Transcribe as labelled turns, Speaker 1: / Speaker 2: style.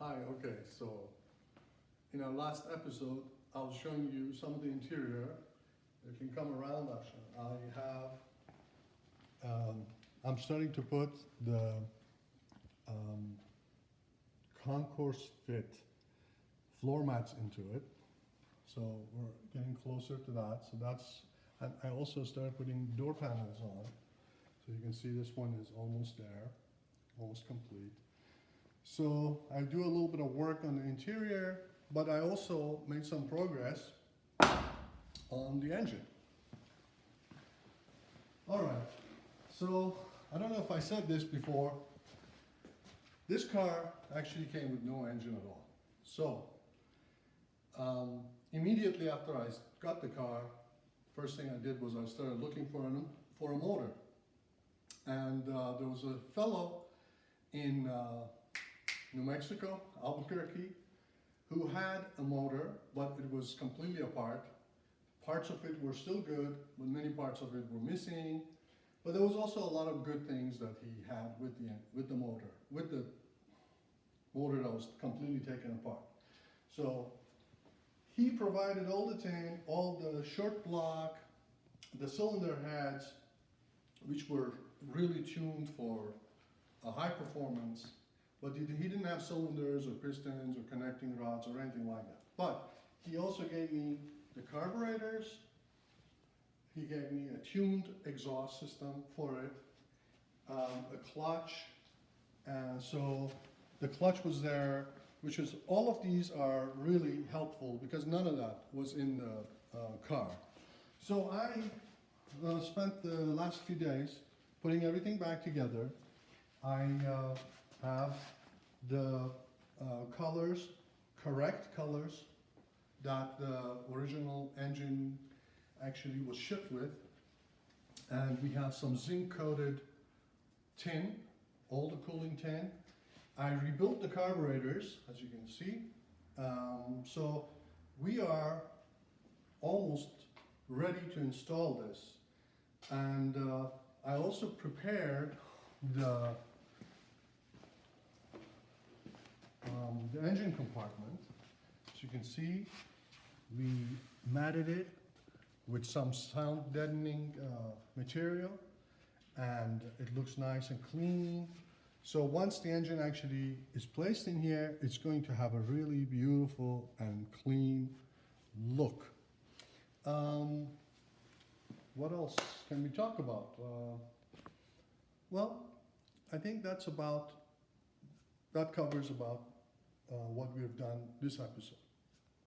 Speaker 1: Hi, okay, so in our last episode, I was showing you some of the interior. You can come around actually. I'm starting to put the concourse fit floor mats into it. So we're getting closer to that. And I also started putting door panels on. So you can see this one is almost there, almost complete. So I do a little bit of work on the interior, but I also made some progress on the engine. All right, so I don't know if I said this before. This car actually came with no engine at all. So immediately after I got the car, first thing I did was I started looking for a motor. And there was a fellow in New Mexico, Albuquerque, who had a motor, but it was completely apart. Parts of it were still good, but many parts of it were missing. But there was also a lot of good things that he had with the motor that was completely taken apart. So he provided all the short block, the cylinder heads, which were really tuned for a high performance, but he didn't have cylinders or pistons or connecting rods or anything like that. But he also gave me the carburetors, he gave me a tuned exhaust system for it, a clutch, and so the clutch was there, which is, all of these are really helpful because none of that was in the car. So I spent the last few days putting everything back together. I have the colors, correct colors that the original engine actually was shipped with. And we have some zinc coated tin, all the cooling tin. I rebuilt the carburetors, as you can see. So we are almost ready to install this. And I also prepared the engine compartment. As you can see, we matted it with some sound deadening material, and it looks nice and clean. So once the engine actually is placed in here, it's going to have a really beautiful and clean look. What else can we talk about? Well, I think that covers about what we have done this episode.